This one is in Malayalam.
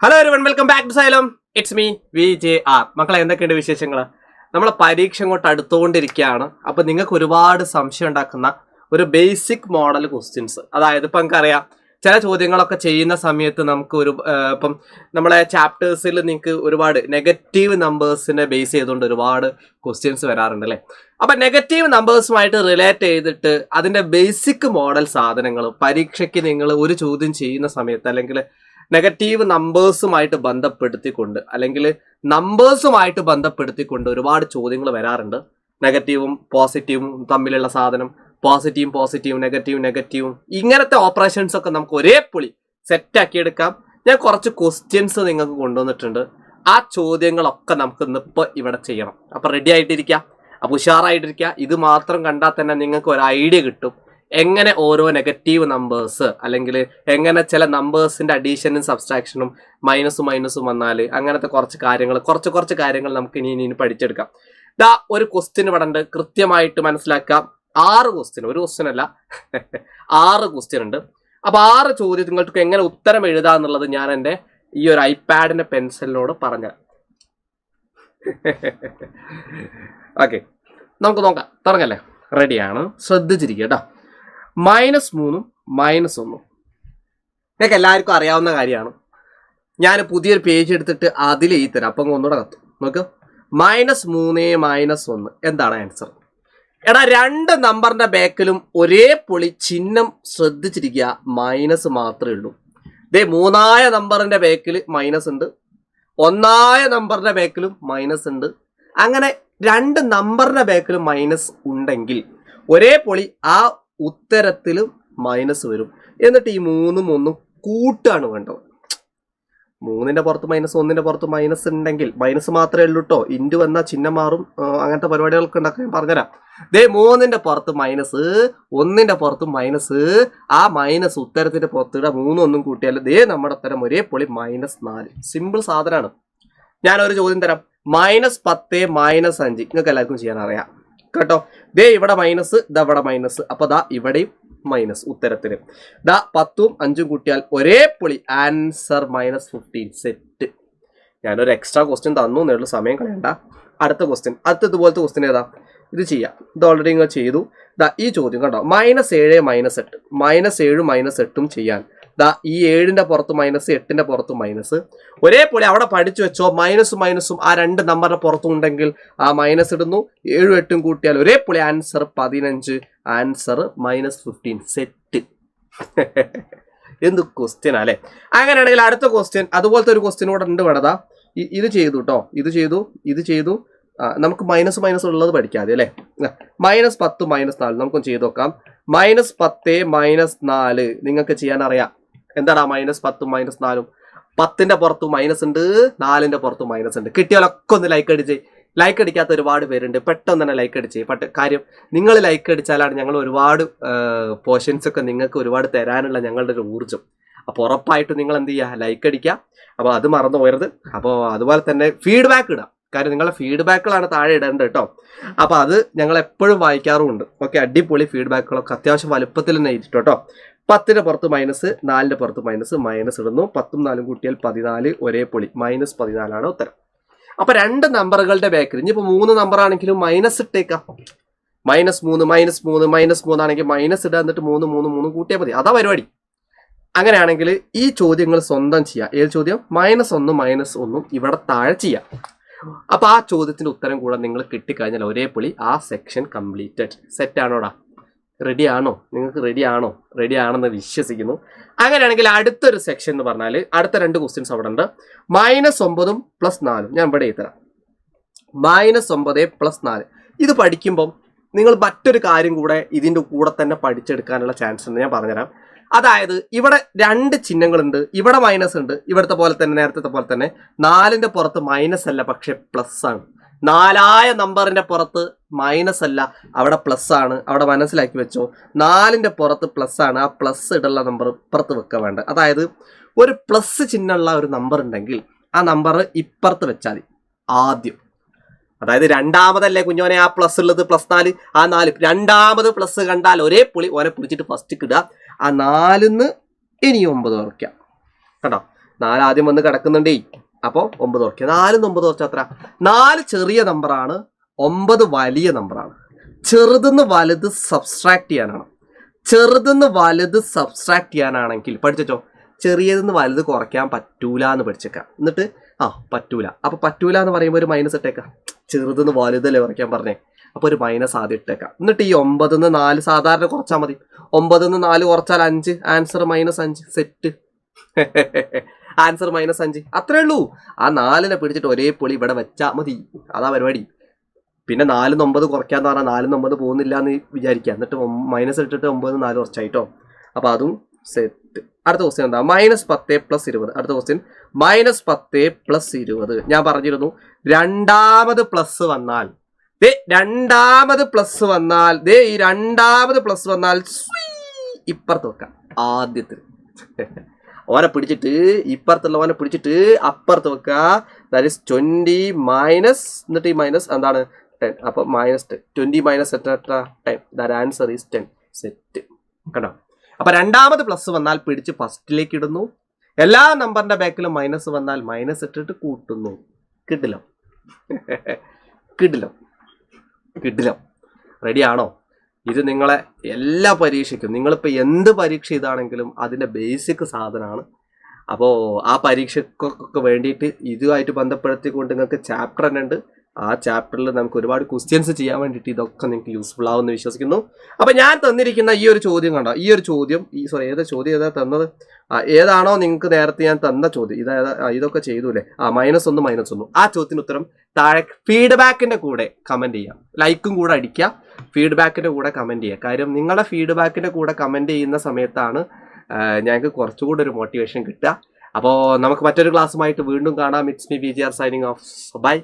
Hello everyone, welcome back to Xylem. It's me VJR. മക്കളെ, എന്തൊക്കെയുണ്ട് വിശേഷങ്ങൾ? നമ്മളെ പരീക്ഷ അങ്ങോട്ട് അടുത്തുകൊണ്ടിരിക്കുകയാണ്. അപ്പോൾ നിങ്ങൾക്ക് ഒരുപാട് സംശയം ഉണ്ടാക്കുന്ന ഒരു ബേസിക് മോഡൽ ക്വസ്റ്റ്യൻസ്, അതായത് ഇപ്പം നമുക്കറിയാം ചില ചോദ്യങ്ങളൊക്കെ ചെയ്യുന്ന സമയത്ത് നമുക്ക് ഇപ്പം നമ്മളെ ചാപ്റ്റേഴ്സിൽ നിങ്ങൾക്ക് ഒരുപാട് നെഗറ്റീവ് നമ്പേഴ്സിനെ ബേസ് ചെയ്തുകൊണ്ട് ഒരുപാട് ക്വസ്റ്റ്യൻസ് വരാറുണ്ട് അല്ലേ. അപ്പം നെഗറ്റീവ് നമ്പേഴ്സുമായിട്ട് റിലേറ്റ് ചെയ്തിട്ട് അതിൻ്റെ ബേസിക് മോഡൽ സാധനങ്ങൾ പരീക്ഷയ്ക്ക് നിങ്ങൾ ഒരു ചോദ്യം ചെയ്യുന്ന സമയത്ത് അല്ലെങ്കിൽ നെഗറ്റീവ് നമ്പേഴ്സുമായിട്ട് ബന്ധപ്പെടുത്തിക്കൊണ്ട് അല്ലെങ്കിൽ നമ്പേഴ്സുമായിട്ട് ബന്ധപ്പെടുത്തിക്കൊണ്ട് ഒരുപാട് ചോദ്യങ്ങൾ വരാറുണ്ട്. നെഗറ്റീവും പോസിറ്റീവും തമ്മിലുള്ള സാധനം, പോസിറ്റീവും നെഗറ്റീവും ഇങ്ങനത്തെ ഓപ്പറേഷൻസ് ഒക്കെ നമുക്ക് ഒരേ പൊളി സെറ്റാക്കി എടുക്കാം. ഞാൻ കുറച്ച് ക്വസ്റ്റ്യൻസ് നിങ്ങൾക്ക് കൊണ്ടുവന്നിട്ടുണ്ട്. ആ ചോദ്യങ്ങളൊക്കെ നമുക്ക് ഇന്നിപ്പോൾ ഇവിടെ ചെയ്യണം. അപ്പം റെഡി ആയിട്ടിരിക്കുക, അപ്പോൾ ഉഷാറായിട്ടിരിക്കുക. ഇത് മാത്രം കണ്ടാൽ തന്നെ നിങ്ങൾക്ക് ഒരു ഐഡിയ കിട്ടും എങ്ങനെ ഓരോ നെഗറ്റീവ് നമ്പേഴ്സ് അല്ലെങ്കിൽ എങ്ങനെ ചില നമ്പേഴ്സിൻ്റെ അഡീഷനും സബ്സ്ട്രാക്ഷനും മൈനസും വന്നാൽ അങ്ങനത്തെ കുറച്ച് കാര്യങ്ങൾ നമുക്ക് ഇനി പഠിച്ചെടുക്കാം. ഇതാ ഒരു ക്വസ്റ്റ്യൻ ഇവിടെ ഉണ്ട്, കൃത്യമായിട്ട് മനസ്സിലാക്കാം. 6 ക്വസ്റ്റ്യൻ, ഒരു ക്വസ്റ്റ്യൻ അല്ല 6 ക്വസ്റ്റ്യൻ ഉണ്ട്. അപ്പോൾ 6 ചോദ്യങ്ങൾക്ക് എങ്ങനെ ഉത്തരം എഴുതാന്നുള്ളത് ഞാൻ എൻ്റെ ഈ ഒരു ഐപാഡിൻ്റെ പെൻസിലിനോട് പറഞ്ഞു. ഓക്കെ, നമുക്ക് നോക്കാം. തുടങ്ങല്ലേ? റെഡിയാണ്? ശ്രദ്ധിച്ചിരിക്കുക കേട്ടോ. -3 -1 നിങ്ങൾക്ക് എല്ലാവർക്കും അറിയാവുന്ന കാര്യമാണ്. ഞാൻ പുതിയൊരു പേജ് എടുത്തിട്ട് അതിൽ എഴുതി തരാം. അപ്പം ഒന്നുകൂടെ കത്തും. നോക്ക്, -3 -1 എന്താണ് ആൻസർ? എടാ, 2 നമ്പറിന്റെ ബാക്കിലും ഒരേ പൊളി ചിഹ്നം ശ്രദ്ധിച്ചിരിക്കുക, മൈനസ് മാത്രമേ ഉള്ളൂ. ദേ 3ായ നമ്പറിന്റെ ബാക്കിൽ മൈനസ് ഉണ്ട്, 1ായ നമ്പറിന്റെ ബാക്കിലും മൈനസ് ഉണ്ട്. അങ്ങനെ 2 നമ്പറിന്റെ ബാക്കിലും മൈനസ് ഉണ്ടെങ്കിൽ ഒരേ പൊളി ആ ഉത്തരത്തിലും മൈനസ് വരും. എന്നിട്ട് ഈ 3ഉം 1ഉം കൂട്ടാണ് വേണ്ടത്. 3ന്റെ പുറത്ത് മൈനസ്, 1ന്റെ പുറത്ത് മൈനസ് ഉണ്ടെങ്കിൽ മൈനസ് മാത്രമേ ഉള്ളൂ കേട്ടോ. ഇൻറ്റു വന്നാൽ ചിഹ്നം മാറും. അങ്ങനത്തെ പരിപാടികൾക്ക് ഉണ്ടാക്കാൻ ഞാൻ പറഞ്ഞുതരാം. ദേ 3ന്റെ പുറത്ത് മൈനസ്, 1ന്റെ പുറത്ത് മൈനസ്. ആ മൈനസ് ഉത്തരത്തിന്റെ പുറത്തിടെ 3ഉം 1ഉം കൂട്ടിയാൽ ദേ നമ്മുടെ ഉത്തരം ഒരേ പൊളി -4. സിമ്പിൾ സാധനമാണ്. ഞാനൊരു ചോദ്യം തരാം. -10 -5 നിങ്ങൾക്ക് എല്ലാവർക്കും ചെയ്യാൻ അറിയാം കേട്ടോ. ദേ ഇവിടെ മൈനസ്, ഇതവിടെ മൈനസ്. അപ്പൊ ദാ ഇവിടെയും മൈനസ് ഉത്തരത്തിന്. ദാ 10ഉം 5ഉം കൂട്ടിയാൽ ഒരേ പൊളി ആൻസർ -15. സെറ്റ്. ഞാനൊരു എക്സ്ട്രാ ക്വസ്റ്റ്യൻ തന്നു എന്നുള്ള സമയം കളയണ്ട. അടുത്ത ക്വസ്റ്റ്യൻ, ഇതുപോലത്തെ ക്വസ്റ്റ്യൻ ഏതാ? ഇത് ചെയ്യാം. ഇത് ഓൾറെഡി നിങ്ങൾ ചെയ്തു. ദാ ഈ ചോദ്യം കണ്ടോ, -7 -8 -7 -8 ചെയ്യാൻ. ദാ ഈ 7ന്റെ പുറത്ത് മൈനസ്, 8ന്റെ പുറത്ത് മൈനസ്. ഒരേ പോലെ അവിടെ പഠിച്ചു വെച്ചോ. മൈനസും ആ 2 നമ്പറിന്റെ പുറത്തും ഉണ്ടെങ്കിൽ ആ മൈനസ് ഇടുന്നു. 7ഉം 8ഉം കൂട്ടിയാൽ ഒരേ പോലെ ആൻസർ 15. ആൻസർ -15. സെറ്റ്. എന്ത് ക്വസ്റ്റ്യൻ അല്ലേ? അങ്ങനെയാണെങ്കിൽ അടുത്ത ക്വസ്റ്റ്യൻ, അതുപോലത്തെ ഒരു ക്വസ്റ്റ്യൻ കൂടെ ഉണ്ട് വേണതാ. ഇത് ചെയ്തു കേട്ടോ, ഇത് ചെയ്തു. നമുക്ക് മൈനസ് ഉള്ളത് പഠിക്കാതെ അല്ലേ. -10 -4 നമുക്കൊന്ന് ചെയ്ത് നോക്കാം. -10 -4 നിങ്ങൾക്ക് ചെയ്യാൻ അറിയാം. എന്താണ് -10 -4? 10ന്റെ പുറത്ത് മൈനസ് ഉണ്ട്, 4ന്റെ പുറത്ത് മൈനസ് ഉണ്ട്. കിട്ടിയാലൊക്കെ ഒന്ന് ലൈക്ക് അടിച്ചേ. ലൈക്ക് അടിക്കാത്ത ഒരുപാട് പേരുണ്ട്. പെട്ടെന്ന് തന്നെ ലൈക്ക് അടിച്ചേ. കാര്യം നിങ്ങൾ ലൈക്ക് അടിച്ചാലാണ് ഞങ്ങൾ ഒരുപാട് പോർഷൻസ് ഒക്കെ നിങ്ങൾക്ക് ഒരുപാട് തരാനുള്ള ഞങ്ങളുടെ ഒരു ഊർജ്ജം. അപ്പോൾ ഉറപ്പായിട്ടും നിങ്ങൾ എന്ത് ചെയ്യുക, ലൈക്ക് അടിക്കുക. അപ്പോൾ അത് മറന്നു പോയരുത്. അപ്പോൾ അതുപോലെ തന്നെ ഫീഡ്ബാക്ക് ഇടാം. കാര്യം നിങ്ങളുടെ ഫീഡ്ബാക്കുകളാണ് താഴെ ഇടേണ്ടത് കേട്ടോ. അപ്പോൾ അത് ഞങ്ങൾ എപ്പോഴും വായിക്കാറുമുണ്ട്. ഓക്കെ, അടിപൊളി ഫീഡ്ബാക്കുകളൊക്കെ അത്യാവശ്യം വലുപ്പത്തിൽ തന്നെ ഇട്ടിട്ടോ കേട്ടോ. 10ന്റെ പുറത്ത് മൈനസ്, 4ന്റെ പുറത്ത് മൈനസ് ഇടുന്നു. 10ഉം 4ഉം കൂട്ടിയാൽ 14. ഒരേ പൊളി -14 ഉത്തരം. അപ്പൊ 2 നമ്പറുകളുടെ ബാക്കിൽ ഇനിയിപ്പോൾ 3 നമ്പർ ആണെങ്കിലും മൈനസ് ഇട്ടേക്കാം. -3 ആണെങ്കിൽ മൈനസ് ഇടുക. എന്നിട്ട് 3 കൂട്ടിയാൽ മതി. അതാ പരിപാടി. അങ്ങനെയാണെങ്കിൽ ഈ ചോദ്യങ്ങൾ സ്വന്തം ചെയ്യാം. ഏത് ചോദ്യം? -1 -1 ഇവിടെ താഴെ ചെയ്യാം. അപ്പൊ ആ ചോദ്യത്തിന്റെ ഉത്തരം കൂടെ നിങ്ങൾ കിട്ടിക്കഴിഞ്ഞാൽ ഒരേ പൊളി ആ സെക്ഷൻ കംപ്ലീറ്റഡ്. സെറ്റ് ആണോടാ? റെഡി ആണോ? നിങ്ങൾക്ക് റെഡി ആണെന്ന് വിശ്വസിക്കുന്നു. അങ്ങനെയാണെങ്കിൽ അടുത്തൊരു സെക്ഷൻ എന്ന് പറഞ്ഞാൽ അടുത്ത 2 ക്വസ്റ്റ്യൻസ് അവിടെ ഉണ്ട്. -9 +4 ഞാൻ ഇവിടെ എഴുതരാം. -9 +4 ഇത് പഠിക്കുമ്പം നിങ്ങൾ മറ്റൊരു കാര്യം കൂടെ ഇതിൻ്റെ കൂടെ തന്നെ പഠിച്ചെടുക്കാനുള്ള ചാൻസ് ഉണ്ട്. ഞാൻ പറഞ്ഞുതരാം. അതായത് ഇവിടെ 2 ചിഹ്നങ്ങളുണ്ട്. ഇവിടെ മൈനസ് ഉണ്ട്. ഇവിടുത്തെ പോലെ തന്നെ, നേരത്തെ പോലെ തന്നെ 4ന്റെ പുറത്ത് മൈനസ് അല്ല, പക്ഷെ പ്ലസ് ആണ്. 4ായ നമ്പറിന്റെ പുറത്ത് മൈനസ് അല്ല, അവിടെ പ്ലസ് ആണ്. അവിടെ മനസ്സിലാക്കി വെച്ചോ. 4ന്റെ പുറത്ത് പ്ലസ് ആണ്. ആ പ്ലസ് ഇടുള്ള നമ്പർ ഇപ്പുറത്ത് വെക്കാൻ വേണ്ട. അതായത് ഒരു പ്ലസ് ചിഹ്നമുള്ള ഒരു നമ്പർ ഉണ്ടെങ്കിൽ ആ നമ്പർ ഇപ്പുറത്ത് വെച്ചാൽ മതി ആദ്യം. അതായത് രണ്ടാമതല്ലേ കുഞ്ഞോനെ ആ പ്ലസ് ഉള്ളത്, +4. ആ 4 രണ്ടാമത് പ്ലസ് കണ്ടാൽ ഒരേ പൊളി ഓനെ പിടിച്ചിട്ട് ഫസ്റ്റ് ഇടുക. ആ 4ന്ന് ഇനി 9 കുറയ്ക്കാം കേട്ടോ. 4 ആദ്യം വന്ന് കിടക്കുന്നുണ്ടേ. അപ്പോൾ 9 കുറയ്ക്കുക. 4 9 കുറച്ചാൽ എത്ര? 4 ചെറിയ നമ്പറാണ്, 9 വലിയ നമ്പറാണ്. ചെറുതെന്ന് വലുത് സബ്സ്ട്രാക്ട് ചെയ്യാനാണ്. ചെറുതെന്ന് വലുത് സബ്സ്ട്രാക്ട് ചെയ്യാനാണെങ്കിൽ പഠിച്ചോ, ചെറിയതെന്ന് വലുത് കുറയ്ക്കാൻ പറ്റൂല എന്ന് പഠിച്ചേക്കാം. എന്നിട്ട് പറ്റൂല. അപ്പോൾ പറ്റൂല എന്ന് പറയുമ്പോൾ ഒരു മൈനസ് ഇട്ടേക്കാം. ചെറുതെന്ന് വലുതല്ലേ കുറയ്ക്കാൻ പറഞ്ഞേ, അപ്പോൾ ഒരു മൈനസ് ആദ്യം ഇട്ടേക്കാം. എന്നിട്ട് ഈ 9 4 സാധാരണ കുറച്ചാൽ മതി. 9 4 കുറച്ചാൽ 5, ആൻസർ -5. സെറ്റ്. ആൻസർ -5. അത്രേ ഉള്ളൂ. ആ 4നെ പിടിച്ചിട്ട് ഒരേ പൊളി ഇവിടെ വെച്ചാൽ മതി. അതാ പരിപാടി. പിന്നെ 4 9 കുറയ്ക്കാന്ന് പറഞ്ഞാൽ 4 9 പോകുന്നില്ല എന്ന് വിചാരിക്കുക. എന്നിട്ട് മൈനസ് ഇട്ടിട്ട് 9 4 കുറച്ചായിട്ടോ. അപ്പോൾ അതും സെറ്റ്. അടുത്ത ക്വസ്റ്റ്യൻ എന്താ? -10 + 20. അടുത്ത ക്വസ്റ്റ്യൻ -10 + 20. ഞാൻ പറഞ്ഞിരുന്നു രണ്ടാമത് പ്ലസ് വന്നാൽ രണ്ടാമത് പ്ലസ് വന്നാൽ ഈ രണ്ടാമത് പ്ലസ് വന്നാൽ ഇപ്പുറത്ത് വെക്കാം. ആദ്യത്തിൽ ഓനെ പിടിച്ചിട്ട് ഇപ്പുറത്തുള്ളവനെ പിടിച്ചിട്ട് അപ്പുറത്ത് വെക്കുക. ദാറ്റ് ഈസ് 20 മൈനസ്, എന്നിട്ട് ഈ മൈനസ് എന്താണ് 10. അപ്പോൾ -10. 20 മൈനസ് എത്ര? 10. That answer is 10. സെറ്റ്. കണ്ടോ? അപ്പൊ രണ്ടാമത് പ്ലസ് വന്നാൽ പിടിച്ച് ഫസ്റ്റിലേക്ക് ഇടുന്നു. എല്ലാ നമ്പറിന്റെ ബാക്കിലും മൈനസ് വന്നാൽ മൈനസ് ഇട്ടിട്ട് കൂട്ടുന്നു. കിട്ടില്ല. കിട്ടില്ല. കിട്ടില്ല. റെഡിയാണോ? ഇത് നിങ്ങളെ എല്ലാ പരീക്ഷയ്ക്കും, നിങ്ങളിപ്പോൾ എന്ത് പരീക്ഷ ഇതാണെങ്കിലും അതിൻ്റെ ബേസിക് സാധനമാണ്. അപ്പോൾ ആ പരീക്ഷക്കൊക്കെ വേണ്ടിയിട്ട് ഇതുമായിട്ട് ബന്ധപ്പെടുത്തിക്കൊണ്ട് നിങ്ങൾക്ക് ചാപ്റ്റർ തന്നെ ഉണ്ട്. ആ ചാപ്റ്ററിൽ നമുക്ക് ഒരുപാട് ക്വസ്റ്റ്യൻസ് ചെയ്യാൻ വേണ്ടിയിട്ട് ഇതൊക്കെ നിങ്ങൾക്ക് യൂസ്ഫുൾ ആവുമെന്ന് വിശ്വസിക്കുന്നു. അപ്പം ഞാൻ തന്നിരിക്കുന്ന ഈ ഒരു ചോദ്യം കണ്ടോ, ഈ ഒരു ചോദ്യം ഏതാ തന്നത്? ഏതാണോ നിങ്ങൾക്ക് നേരത്തെ ഞാൻ തന്ന ചോദ്യം, ഇതൊക്കെ ചെയ്തൂലേ? -1 ആ ചോദ്യത്തിന് ഉത്തരം താഴെ ഫീഡ്ബാക്കിന്റെ കൂടെ കമന്റ് ചെയ്യാം. ലൈക്കും കൂടെ അടിക്കുക, ഫീഡ്ബാക്കിന്റെ കൂടെ കമന്റ് ചെയ്യുക. കാര്യം നിങ്ങളുടെ ഫീഡ്ബാക്കിന്റെ കൂടെ കമന്റ് ചെയ്യുന്ന സമയത്താണ് ഞങ്ങൾക്ക് കുറച്ചുകൂടെ ഒരു മോട്ടിവേഷൻ കിട്ടുക. അപ്പോൾ നമുക്ക് മറ്റൊരു ക്ലാസ്സുമായിട്ട് വീണ്ടും കാണാം. It's me VGR signing off. By.